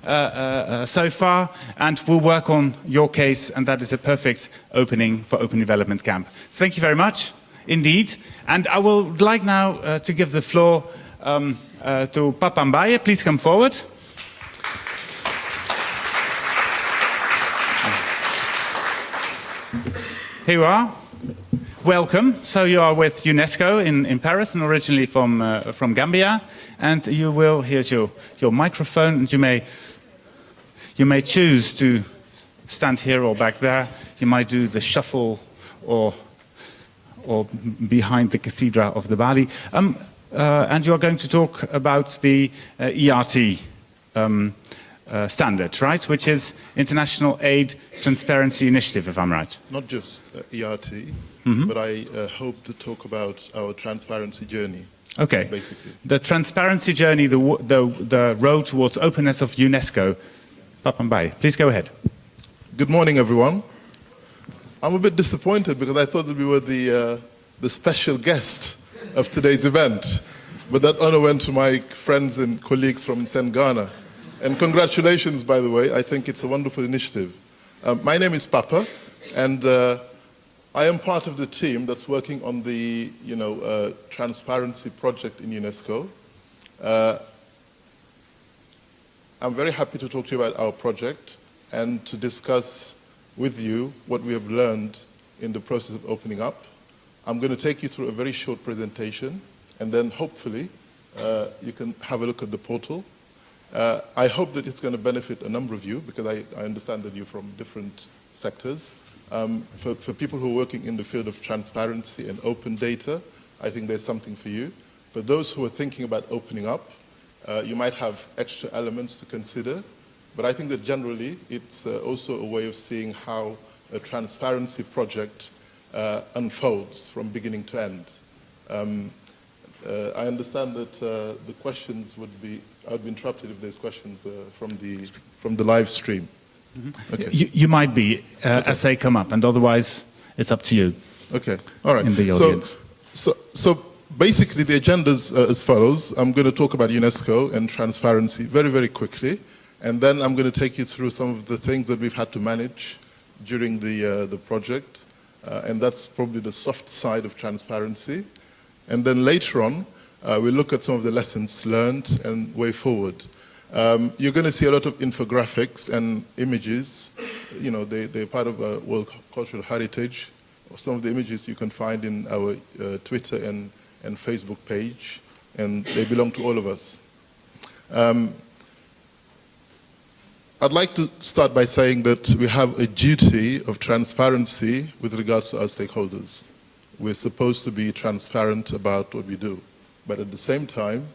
so far, and we'll work on your case, and that is a perfect opening for Open Development Camp. So thank you very much indeed. And I would like now to give the floor to Papa Mbaye. Please come forward. Here you are. Welcome. So you are with UNESCO in Paris and originally from Gambia. And you will, here's your microphone, and you may choose to stand here or back there. You might do the shuffle or behind the Cathedral of the Bali. And you are going to talk about the IATI standard, right? Which is International Aid Transparency Initiative, if I'm right. Not just IATI, but I hope to talk about our transparency journey. Okay. Basically. The transparency journey, the road towards openness of UNESCO. Papa Mbaye, please go ahead. Good morning, everyone. I'm a bit disappointed because I thought that we were the special guest of today's event, but that honor went to my friends and colleagues from Ghana. And congratulations, by the way. I think it's a wonderful initiative. My name is Papa, and I am part of the team that's working on the transparency project in UNESCO. I'm very happy to talk to you about our project and to discuss with you what we have learned in the process of opening up. I'm going to take you through a very short presentation, and then hopefully you can have a look at the portal. I hope that it's going to benefit a number of you, because I understand that you're from different sectors. For people who are working in the field of transparency and open data, I think there's something for you. For those who are thinking about opening up, you might have extra elements to consider, but I think that generally it's also a way of seeing how a transparency project unfolds from beginning to end. I understand that the questions would be, I'd be interrupted if there's questions from the live stream. Okay. You might be as they come up, and otherwise it's up to you. Okay, all right. In the audience. So basically the agenda is as follows. I'm going to talk about UNESCO and transparency very, very quickly, and then I'm going to take you through some of the things that we've had to manage during the project, and that's probably the soft side of transparency. And then later on, we'll look at some of the lessons learned and way forward. You're going to see a lot of infographics and images. You know, they're part of World Cultural Heritage. Some of the images you can find in our Twitter and Facebook page, and they belong to all of us. I'd like to start by saying that we have a duty of transparency with regards to our stakeholders. We're supposed to be transparent about what we do, but at the same time,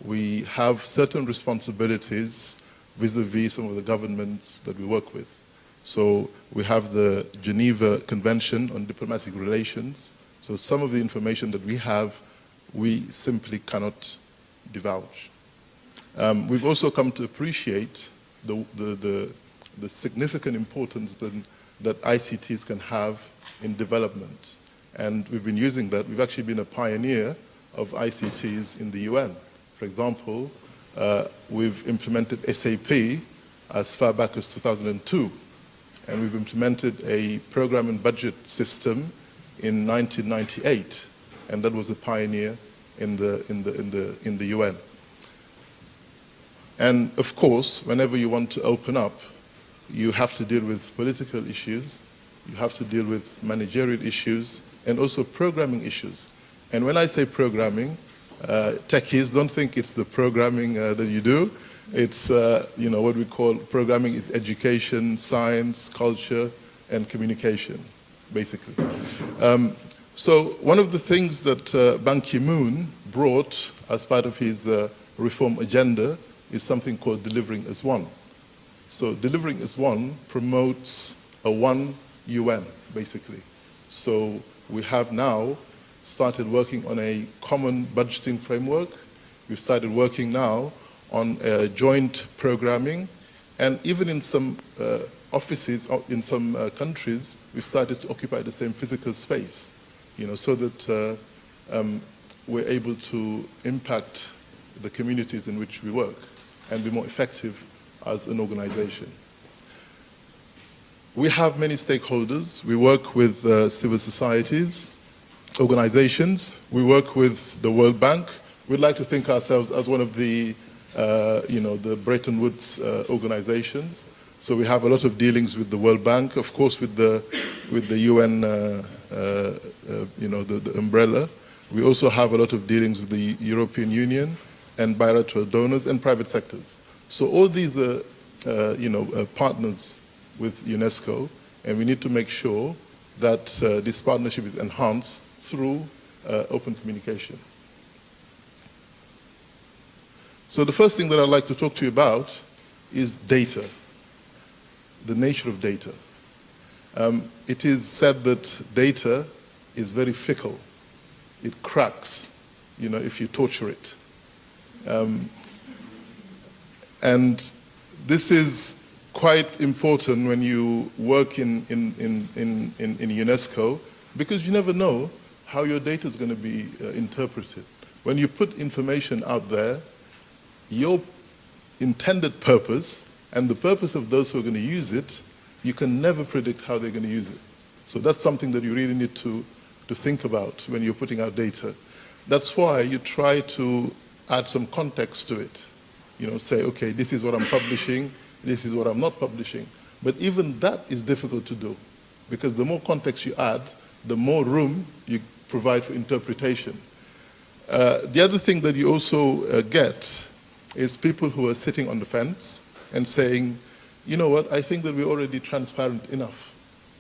we have certain responsibilities vis-a-vis some of the governments that we work with. So we have the Geneva Convention on Diplomatic Relations. So some of the information that we have, we simply cannot divulge. We've also come to appreciate the significant importance that ICTs can have in development. And we've been using that. We've actually been a pioneer of ICTs in the UN. For example, we've implemented SAP as far back as 2002. And we've implemented a program and budget system in 1998. And that was a pioneer in the UN. And of course, whenever you want to open up, you have to deal with political issues, you have to deal with managerial issues, and also programming issues. And when I say programming, techies don't think it's the programming that you do. It's what we call programming is education, science, culture, and communication, basically. So one of the things that Ban Ki-moon brought as part of his reform agenda is something called Delivering as One. So Delivering as One promotes a one UN, basically. So we have now started working on a common budgeting framework. We've started working now on joint programming, and even in some offices, in some countries, we've started to occupy the same physical space, so that we're able to impact the communities in which we work and be more effective as an organization. We have many stakeholders. We work with civil societies, organizations. We work with the World Bank. We'd like to think ourselves as one of the, the Bretton Woods organizations. So we have a lot of dealings with the World Bank, of course, with the UN, the umbrella. We also have a lot of dealings with the European Union and bilateral donors and private sectors. So all these are, partners with UNESCO, and we need to make sure that this partnership is enhanced through open communication. So the first thing that I'd like to talk to you about is data, the nature of data. It is said that data is very fickle. It cracks, if you torture it. And this is quite important when you work in UNESCO, because you never know how your data is going to be interpreted. When you put information out there, your intended purpose and the purpose of those who are going to use it, you can never predict how they're going to use it. So that's something that you really need to think about when you're putting out data. That's why you try to add some context to it. Say, okay, this is what I'm publishing, this is what I'm not publishing. But even that is difficult to do, because the more context you add, the more room you provide for interpretation. The other thing that you also get is people who are sitting on the fence and saying, you know what, I think that we're already transparent enough,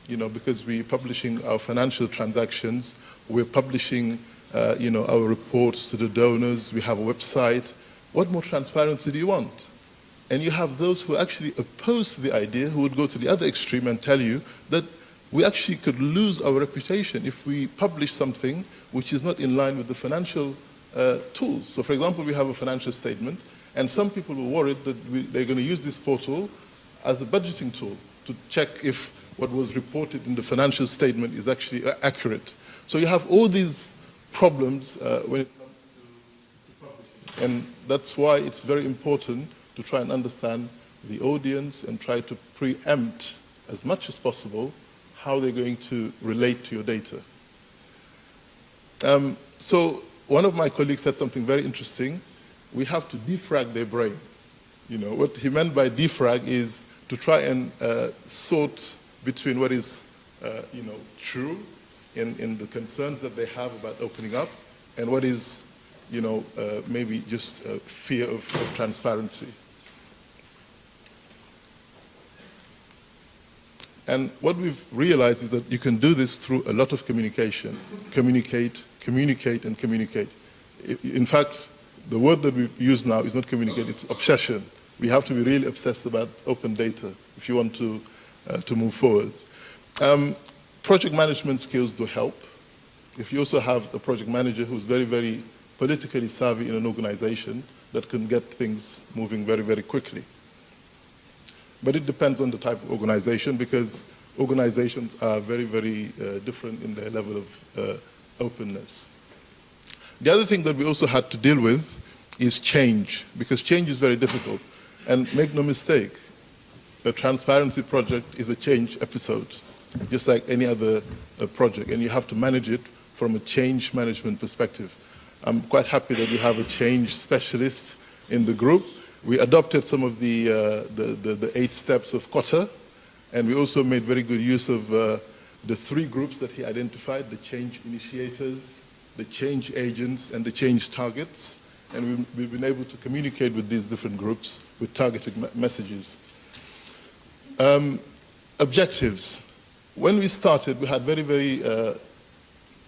because we're publishing our financial transactions, we're publishing, our reports to the donors, we have a website. What more transparency do you want? And you have those who actually oppose the idea, who would go to the other extreme and tell you that we actually could lose our reputation if we publish something which is not in line with the financial tools. So for example, we have a financial statement, and some people were worried that they're going to use this portal as a budgeting tool to check if what was reported in the financial statement is actually accurate. So you have all these problems when it comes to publishing. And that's why it's very important to try and understand the audience and try to preempt as much as possible how they're going to relate to your data. So one of my colleagues said something very interesting. We have to defrag their brain. What he meant by defrag is to try and sort between what is, true in the concerns that they have about opening up, and what is, maybe just a fear of transparency. And what we've realized is that you can do this through a lot of communication. Communicate, and communicate. In fact, the word that we use now is not communicate, it's obsession. We have to be really obsessed about open data if you want to move forward. Project management skills do help. If you also have a project manager who's very, very politically savvy in an organization, that can get things moving very, very quickly. But it depends on the type of organization, because organizations are very, very different in their level of openness. The other thing that we also had to deal with is change, because change is very difficult. And make no mistake, a transparency project is a change episode, just like any other project, and you have to manage it from a change management perspective. I'm quite happy that we have a change specialist in the group. We adopted some of the 8 steps of Kotter, and we also made very good use of the 3 groups that he identified: the change initiators, the change agents, and the change targets. And we've been able to communicate with these different groups with targeted messages. Objectives. When we started, we had very, very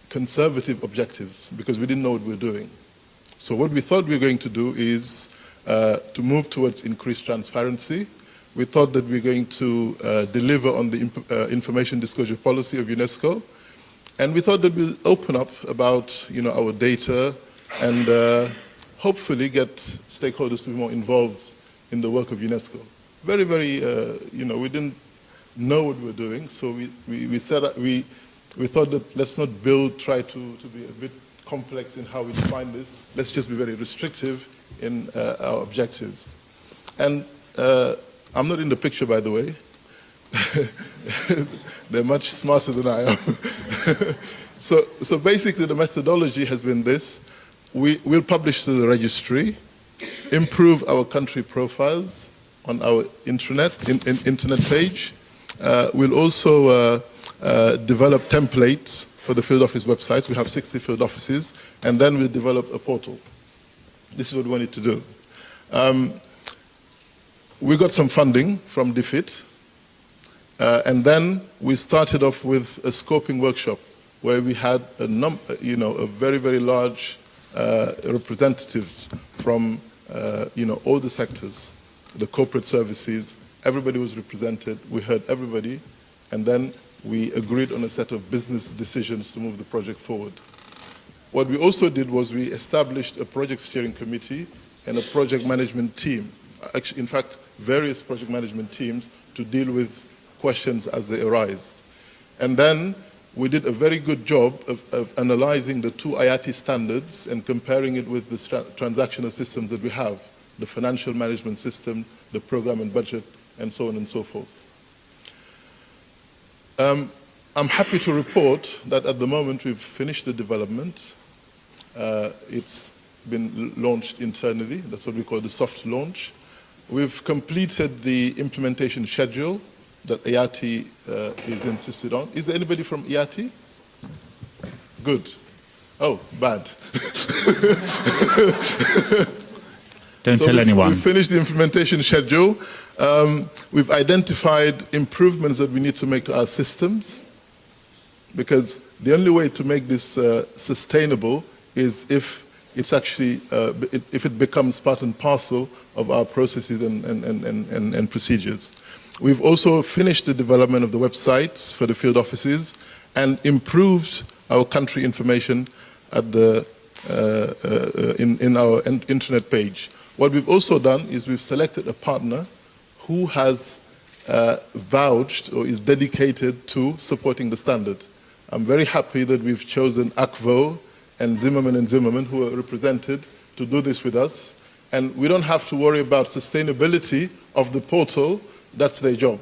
conservative objectives, because we didn't know what we were doing. So what we thought we were going to do is to move towards increased transparency. We thought that we were going to deliver on the information disclosure policy of UNESCO. And we thought that we'll open up about our data and hopefully get stakeholders to be more involved in the work of UNESCO. Very, very, we didn't know what we were doing, so we thought that let's not try to be a bit complex in how we define this. Let's just be very restrictive in our objectives. And I'm not in the picture, by the way. They're much smarter than I am. So basically the methodology has been this. We'll publish to the registry, improve our country profiles on our internet page. We'll also develop templates for the field office websites. We have 60 field offices, and then we'll develop a portal. This is what we wanted to do. We got some funding from DFID, and then we started off with a scoping workshop where we had a very, very large representatives from all the sectors, the corporate services. Everybody was represented. We heard everybody, and then we agreed on a set of business decisions to move the project forward. What we also did was we established a project steering committee and a project management team. Actually, in fact, various project management teams to deal with questions as they arise. And then we did a very good job of analyzing the two IATI standards and comparing it with the transactional systems that we have, the financial management system, the program and budget, and so on and so forth. I'm happy to report that at the moment we've finished the development. It's been launched internally. That's what we call the soft launch. We've completed the implementation schedule that IATI is insisted on. Is there anybody from IATI? Good. Oh, bad. Don't tell anyone. We've finished the implementation schedule. We've identified improvements that we need to make to our systems, because the only way to make this sustainable is if it's actually, if it becomes part and parcel of our processes and procedures. We've also finished the development of the websites for the field offices and improved our country information at the, in our internet page. What we've also done is we've selected a partner who has vouched or is dedicated to supporting the standard. I'm very happy that we've chosen Akvo and Zimmerman, who are represented to do this with us. And we don't have to worry about sustainability of the portal. That's their job,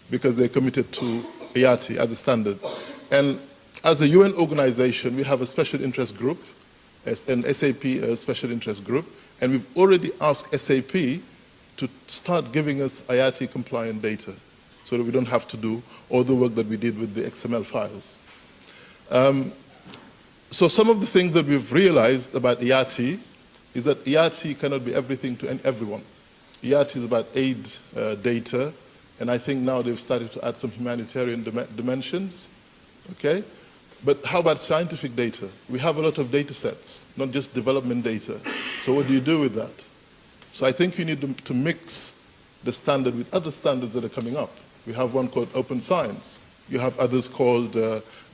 because they're committed to IATI as a standard. And as a UN organization, we have a special interest group, an SAP special interest group, and we've already asked SAP to start giving us IATI compliant data so that we don't have to do all the work that we did with the XML files. So some of the things that we've realized about IATI is that IATI cannot be everything to everyone. IATI is about aid data, and I think now they've started to add some humanitarian dimensions, okay? But how about scientific data? We have a lot of data sets, not just development data. So what do you do with that? So I think you need to mix the standard with other standards that are coming up. We have one called Open Science. You have others called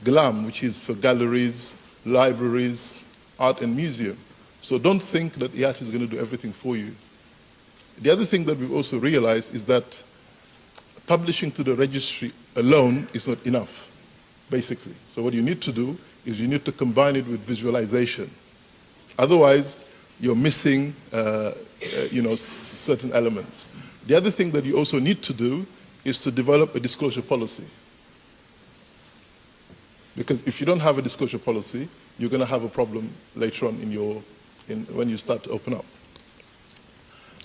GLAM, which is for galleries, libraries, art and museum. So don't think that IATI is going to do everything for you. The other thing that we've also realized is that publishing to the registry alone is not enough, basically. So what you need to do is you need to combine it with visualization. Otherwise, you're missing certain elements. The other thing that you also need to do is to develop a disclosure policy. Because if you don't have a disclosure policy, you're going to have a problem later on when you start to open up.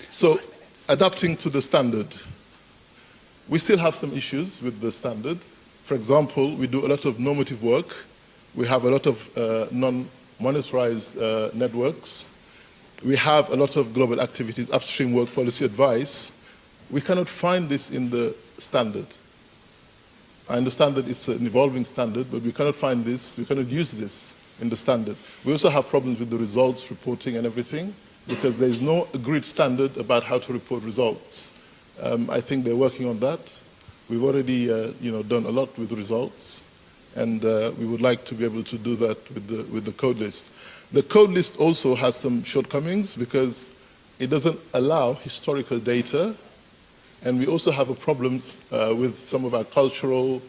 So, adapting to the standard. We still have some issues with the standard. For example, we do a lot of normative work. We have a lot of non-monetarized networks. We have a lot of global activities, upstream work, policy advice. We cannot find this in the standard. I understand that it's an evolving standard, but we cannot find this, we cannot use this in the standard. We also have problems with the results reporting and everything, because there is no agreed standard about how to report results. I think they're working on that. We've already done a lot with results, and we would like to be able to do that with the code list. The code list also has some shortcomings because it doesn't allow historical data, and we also have a problem with some of our cultural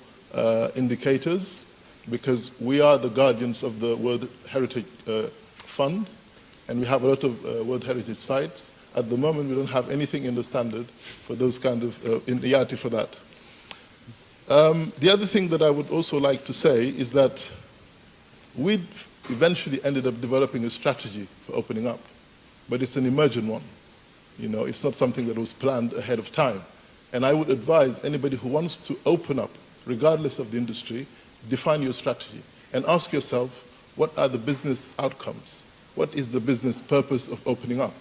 indicators, because we are the guardians of the World Heritage Fund, and we have a lot of World Heritage sites, At the moment, we don't have anything in the standard for those kind of, in IATI for that. The other thing that I would also like to say is that we eventually ended up developing a strategy for opening up, but it's an emergent one. You know, it's not something that was planned ahead of time. And I would advise anybody who wants to open up, regardless of the industry, define your strategy and ask yourself, what are the business outcomes? What is the business purpose of opening up?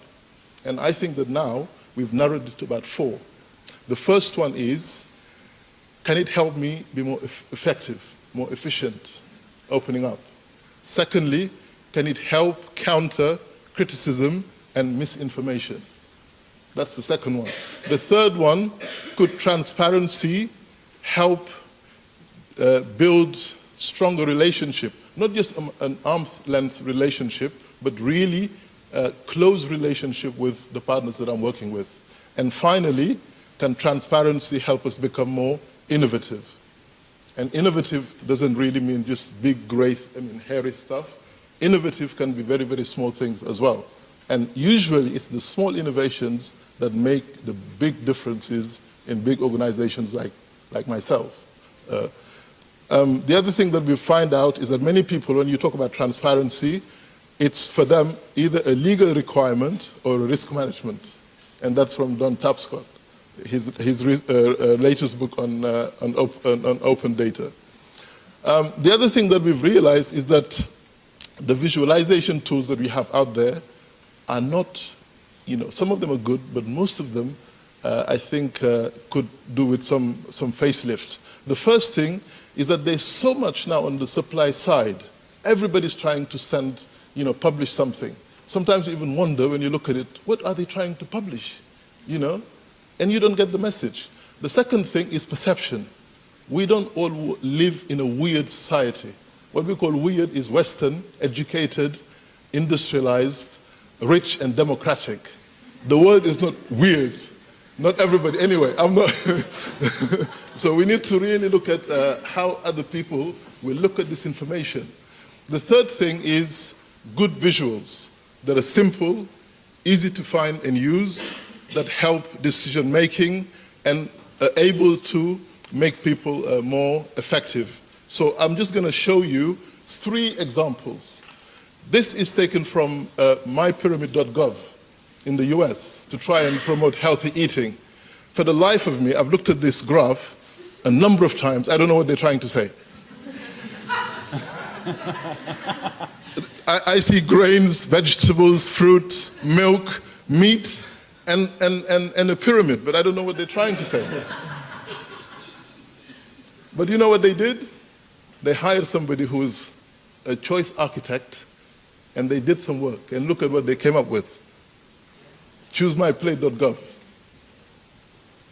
And I think that now we've narrowed it to about 4. The first one is, can it help me be more effective, more efficient, opening up? Secondly, can it help counter criticism and misinformation? That's the second one. The third one, could transparency help build stronger relationship, not just an arm's length relationship, but really close relationship with the partners that I'm working with. And finally, can transparency help us become more innovative? And innovative doesn't really mean just big, great, hairy stuff. Innovative can be very, very small things as well. And usually it's the small innovations that make the big differences in big organizations like myself. The other thing that we find out is that many people, when you talk about transparency, it's for them either a legal requirement or a risk management. And that's from Don Tapscott, his latest book on open data. The other thing that we've realized is that the visualization tools that we have out there are not, some of them are good, but most of them, I think, could do with some facelift. The first thing is that there's so much now on the supply side. Everybody's trying to publish something. Sometimes you even wonder when you look at it, what are they trying to publish? And you don't get the message. The second thing is perception. We don't all live in a weird society. What we call weird is Western, educated, industrialized, rich and democratic. The world is not weird. Not everybody. Anyway, I'm not. So we need to really look at how other people will look at this information. The third thing is good visuals that are simple, easy to find and use, that help decision making and are able to make people more effective. So I'm just going to show you 3 examples. This is taken from mypyramid.gov in the US to try and promote healthy eating. For the life of me, I've looked at this graph a number of times. I don't know what they're trying to say. I see grains, vegetables, fruits, milk, meat, and a pyramid, but I don't know what they're trying to say. But you know what they did? They hired somebody who's a choice architect, and they did some work, and look at what they came up with. ChooseMyPlate.gov.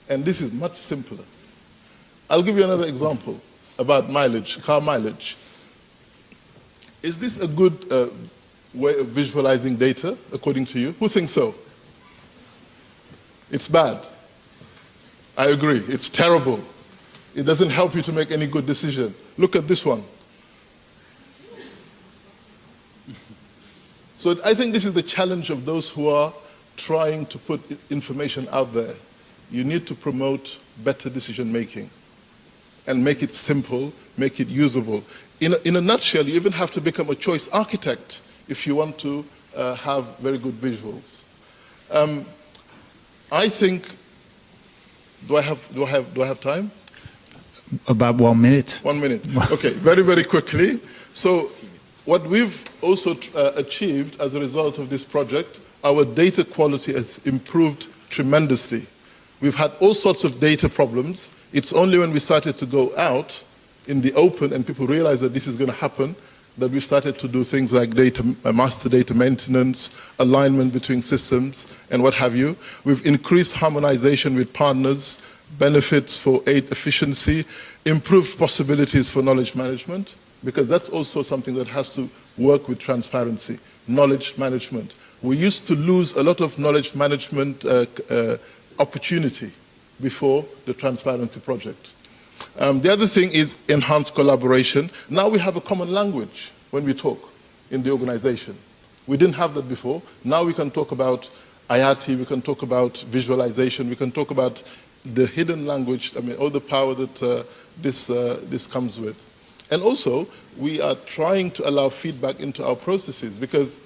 And this is much simpler. I'll give you another example about mileage, car mileage. Is this a good way of visualizing data, according to you? Who thinks so? It's bad. I agree. It's terrible. It doesn't help you to make any good decision. Look at this one. So I think this is the challenge of those who are trying to put information out there. You need to promote better decision making and make it simple, make it usable. In a nutshell, you even have to become a choice architect if you want to have very good visuals. I think, do I have time? About 1 minute. 1 minute. Okay, very, very quickly. So what we've also achieved as a result of this project, our data quality has improved tremendously. We've had all sorts of data problems. It's only when we started to go out in the open and people realized that this is going to happen that we started to do things like master data maintenance, alignment between systems, and what have you. We've increased harmonization with partners, benefits for aid efficiency, improved possibilities for knowledge management, because that's also something that has to work with transparency, knowledge management. We used to lose a lot of knowledge management opportunity before the transparency project. The other thing is enhanced collaboration. Now we have a common language when we talk in the organization. We didn't have that before. Now we can talk about IATI, we can talk about visualization, we can talk about the hidden language, I mean, all the power that this comes with. And also, we are trying to allow feedback into our processes, because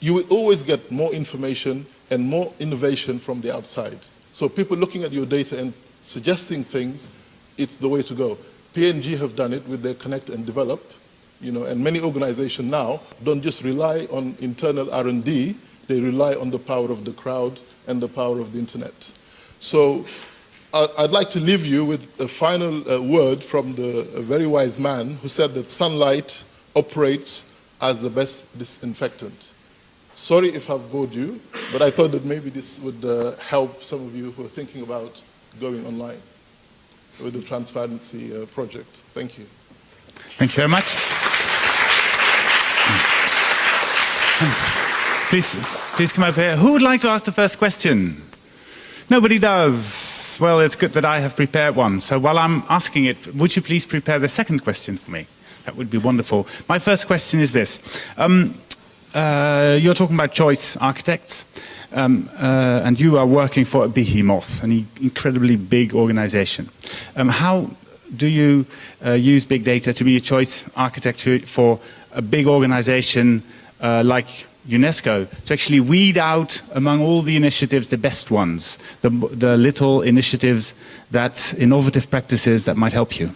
you will always get more information and more innovation from the outside. So people looking at your data and suggesting things, it's the way to go. P&G have done it with their Connect and Develop, you know, and many organizations now don't just rely on internal R&D, they rely on the power of the crowd and the power of the internet. So I'd like to leave you with a final word from a very wise man who said that sunlight operates as the best disinfectant. Sorry if I've bored you, but I thought that maybe this would help some of you who are thinking about going online with the transparency project. Thank you. Thank you very much. Please come over here. Who would like to ask the first question? Nobody does. Well, it's good that I have prepared one. So while I'm asking it, would you please prepare the second question for me? That would be wonderful. My first question is this. You're talking about choice architects, and you are working for a behemoth, an incredibly big organization. How do you use big data to be a choice architecture for a big organization like UNESCO, to actually weed out among all the initiatives the best ones, the little initiatives, that innovative practices that might help you?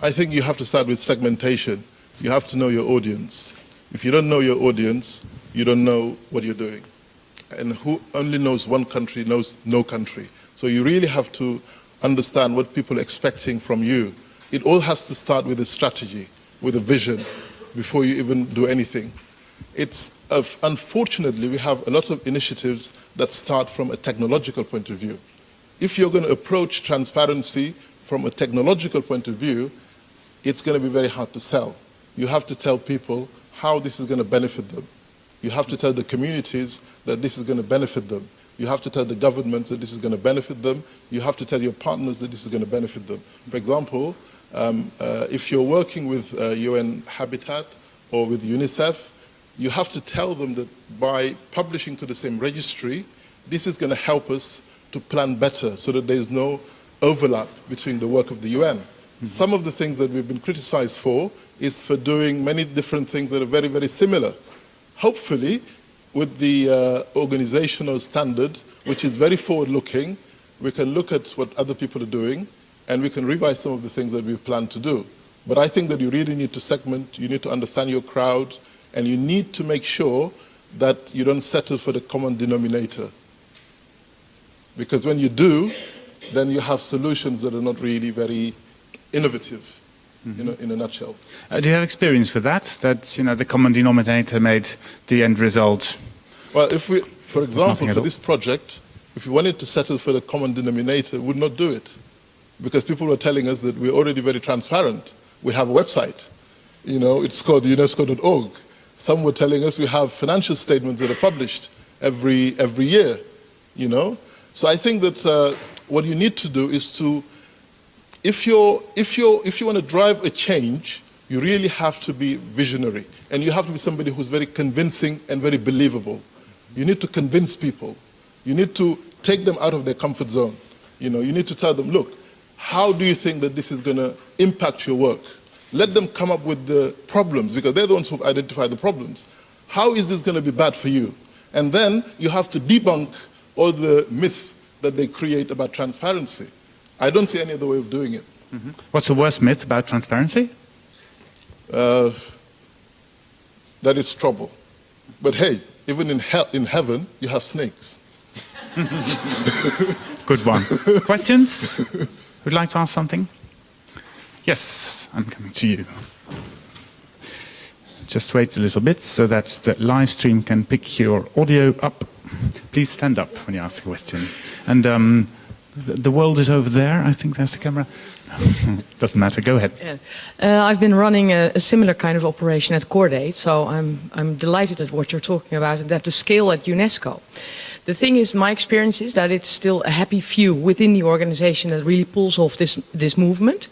I think you have to start with segmentation. You have to know your audience. If you don't know your audience, you don't know what you're doing. And who only knows one country knows no country. So you really have to understand what people are expecting from you. It all has to start with a strategy, with a vision, before you even do anything. Unfortunately, we have a lot of initiatives that start from a technological point of view. If you're going to approach transparency from a technological point of view, it's going to be very hard to sell. You have to tell people how this is going to benefit them. You have to tell the communities that this is going to benefit them. You have to tell the governments that this is going to benefit them. You have to tell your partners that this is going to benefit them. For example, if you're working with UN Habitat or with UNICEF, you have to tell them that by publishing to the same registry, this is going to help us to plan better so that there's no overlap between the work of the UN. Mm-hmm. Some of the things that we've been criticized for is for doing many different things that are very, very similar. Hopefully, with the organizational standard, which is very forward-looking, we can look at what other people are doing, and we can revise some of the things that we plan to do. But I think that you really need to segment, you need to understand your crowd, and you need to make sure that you don't settle for the common denominator. Because when you do, then you have solutions that are not really very innovative, mm-hmm. in a nutshell. Do you have experience with that? That the common denominator made the end result? Well, if we, for example, for this project, if we wanted to settle for the common denominator, we would not do it. Because people were telling us that we're already very transparent. We have a website. It's called UNESCO.org. Some were telling us we have financial statements that are published every year, So I think that what you need to do is to, if you want to drive a change, you really have to be visionary. And you have to be somebody who's very convincing and very believable. You need to convince people. You need to take them out of their comfort zone. You need to tell them, look, how do you think that this is going to impact your work? Let them come up with the problems, because they're the ones who've identified the problems. How is this going to be bad for you? And then you have to debunk all the myths that they create about transparency. I don't see any other way of doing it. Mm-hmm. What's the worst myth about transparency? That it's trouble. But hey, even in heaven, you have snakes. Good one. Questions? Would you like to ask something? Yes, I'm coming to you. Just wait a little bit so that the live stream can pick your audio up. Please stand up when you ask a question. And the world is over there. I think there's the camera. Doesn't matter. Go ahead. Yeah. I've been running a similar kind of operation at Cordate, so I'm delighted at what you're talking about and at the scale at UNESCO. The thing is, my experience is that it's still a happy few within the organization that really pulls off this movement.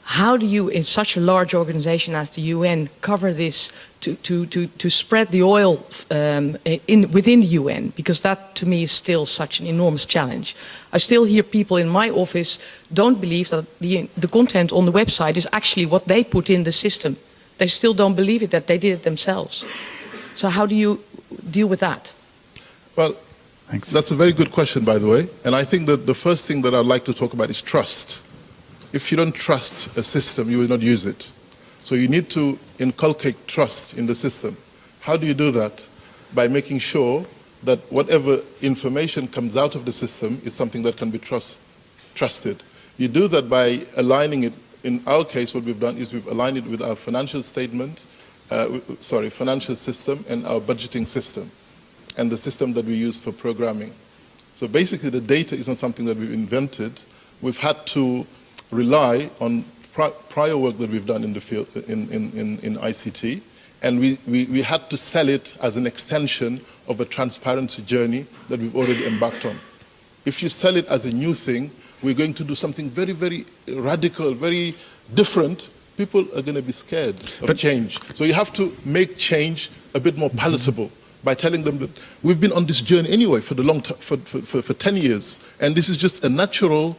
How do you, in such a large organization as the UN, cover this to spread the oil within the UN? Because that, to me, is still such an enormous challenge. I still hear people in my office don't believe that the content on the website is actually what they put in the system. They still don't believe it, that they did it themselves. So how do you deal with that? Well, Thanks. That's a very good question, by the way. And I think that the first thing that I'd like to talk about is trust. If you don't trust a system, you will not use it. So you need to inculcate trust in the system. How do you do that? By making sure that whatever information comes out of the system is something that can be trusted. You do that by aligning it. In our case, what we've done is we've aligned it with our financial statement, financial system and our budgeting system, and the system that we use for programming. So basically the data isn't something that we've invented. We've had to rely on prior work that we've done in the field, in ICT, and we had to sell it as an extension of a transparency journey that we've already embarked on. If you sell it as a new thing, we're going to do something very, very radical, very different, people are going to be scared of change. So you have to make change a bit more palatable by telling them that we've been on this journey anyway for the for 10 years, and this is just a natural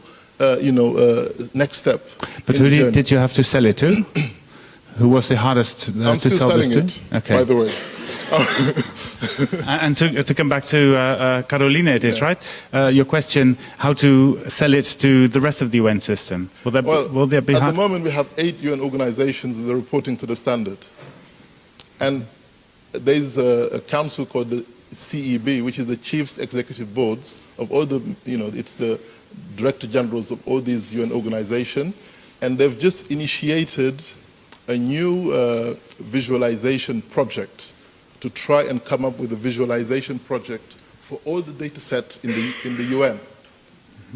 next step. But who did you have to sell it to? Who was the hardest I'm to still sell this selling to? it, Okay. by the way. And to come back to Caroline, it is, right? Your question, how to sell it to the rest of the UN system. Will there be at hard? the moment we have 8 UN organizations that are reporting to the standard. And there's a council called the CEB, which is the Chiefs Executive Boards of all the, it's the Director Generals of all these UN organizations. And they've just initiated a new visualization project to try and come up with a visualization project for all the data sets in the UN.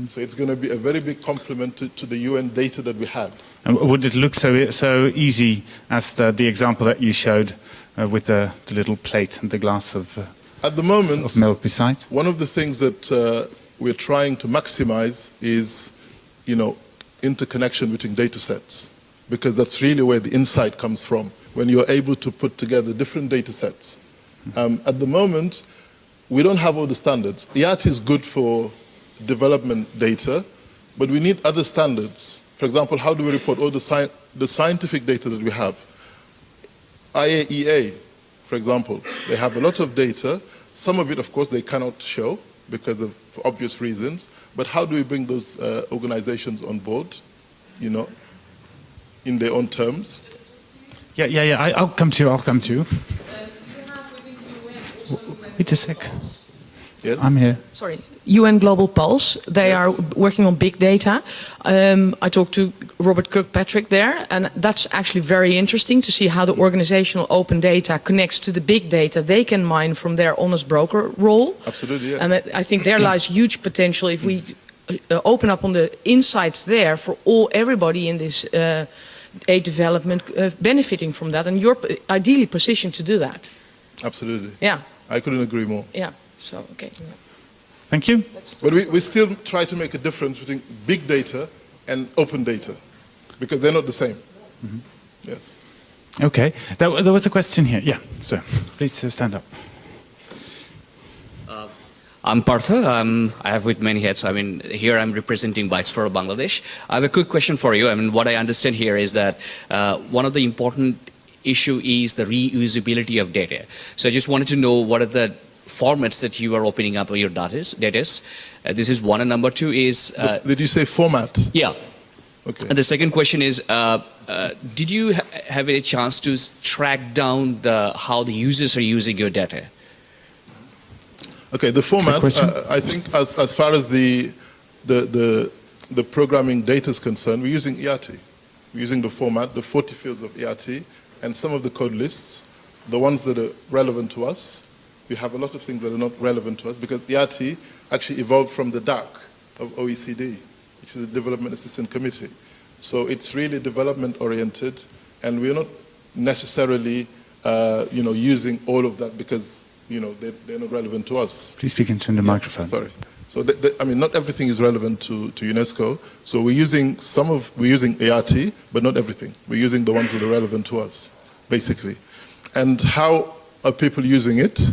So it's going to be a very big complement to the UN data that we had. And would it look so easy as the example that you showed with the little plate and the glass of At the moment, of milk beside? one of the things that we're trying to maximize is, interconnection between data sets, because that's really where the insight comes from, when you're able to put together different data sets. At the moment, we don't have all the standards. IATI is good for development data, but we need other standards. For example, how do we report all the scientific data that we have? IAEA, for example, they have a lot of data. Some of it, of course, they cannot show because of for obvious reasons. But how do we bring those organizations on board, in their own terms? Yeah. I'll come to you. Wait a sec. Yes. I'm here. Sorry, UN Global Pulse. They are working on big data. I talked to Robert Kirkpatrick there, and that's actually very interesting to see how the organizational open data connects to the big data they can mine from their honest broker role. Absolutely, yeah. And I think there lies huge potential if we open up on the insights there for everybody in this aid development benefiting from that, and you're ideally positioned to do that. Absolutely. Yeah. I couldn't agree more. Yeah. So okay. Thank you. But we still try to make a difference between big data and open data, because they're not the same. Mm-hmm. Yes. Okay. There was a question here. Yeah. So please stand up. I'm Partha. I have with many hats. Here I'm representing Bytes for Bangladesh. I have a quick question for you. What I understand here is that one of the important issue is the reusability of data. So I just wanted to know what are the formats that you are opening up your data. This is one, and number two is... Did you say format? Yeah. Okay. And the second question is, did you have a chance to track down how the users are using your data? Okay, the format, I think as far as the programming data is concerned, we're using IATI. We're using the format, the 40 fields of IATI, and some of the code lists, the ones that are relevant to us. We have a lot of things that are not relevant to us because IATI actually evolved from the DAC of OECD, which is the Development Assistance Committee. So it's really development oriented, and we're not necessarily using all of that because they're not relevant to us. Please speak into the microphone. Sorry. So, I mean, not everything is relevant to UNESCO. So we're using IATI, but not everything. We're using the ones that are relevant to us, basically. And how are people using it?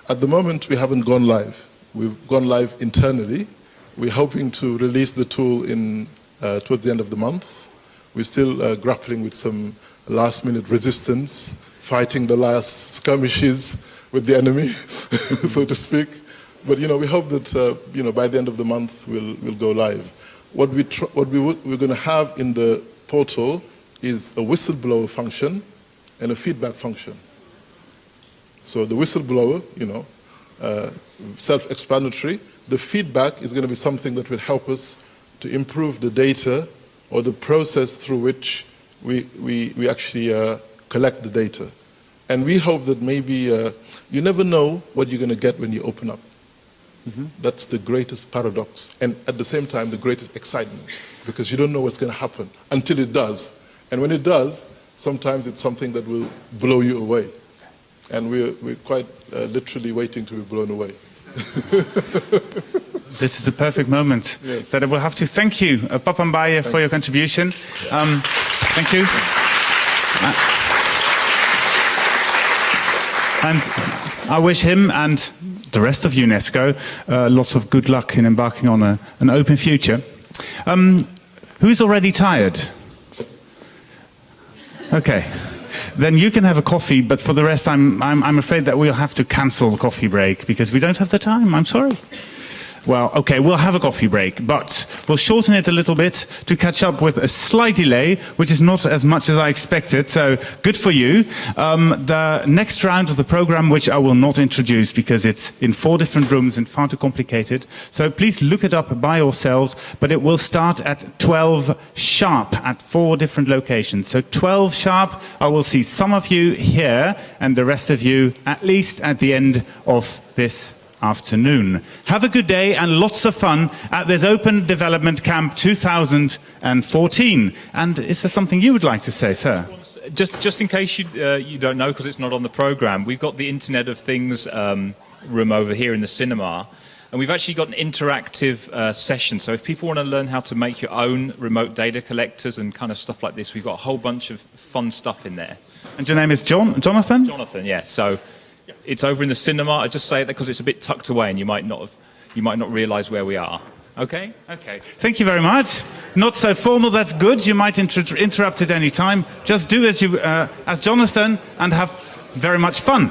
At the moment, we haven't gone live. We've gone live internally. We're hoping to release the tool towards the end of the month. We're still grappling with some last-minute resistance, fighting the last skirmishes with the enemy, so to speak. But we hope that by the end of the month we'll go live. What we're going to have in the portal is a whistleblower function and a feedback function. So the whistleblower, self-explanatory. The feedback is going to be something that will help us to improve the data or the process through which we actually collect the data. And we hope that maybe you never know what you're going to get when you open up. Mm-hmm. That's the greatest paradox, and at the same time the greatest excitement, because you don't know what's going to happen until it does. And when it does, sometimes it's something that will blow you away. And we're quite literally waiting to be blown away. This is a perfect moment that I will have to thank you, Papa Mbaye, for your contribution. Thank you. And I wish him and the rest of UNESCO lots of good luck in embarking on an open future. Who's already tired? Okay. Then you can have a coffee, but for the rest, I'm afraid that we'll have to cancel the coffee break because we don't have the time. I'm sorry. Well, okay, we'll have a coffee break, but we'll shorten it a little bit to catch up with a slight delay, which is not as much as I expected, so good for you. The next round of the program, which I will not introduce because it's in 4 different rooms and far too complicated, so please look it up by yourselves, but it will start at 12 sharp at 4 different locations. So 12 sharp, I will see some of you here and the rest of you at least at the end of this afternoon. Have a good day and lots of fun at this Open Development Camp 2014. And is there something you would like to say, sir? Just in case you don't know, because it's not on the program, we've got the Internet of Things room over here in the cinema, and we've actually got an interactive session. So if people want to learn how to make your own remote data collectors and kind of stuff like this, we've got a whole bunch of fun stuff in there. And your name is Jonathan? Jonathan, yeah. So it's over in the cinema. I just say it because it's a bit tucked away, and you might not realise where we are. Okay. Okay. Thank you very much. Not so formal. That's good. You might interrupt at any time. Just do as Jonathan, and have very much fun.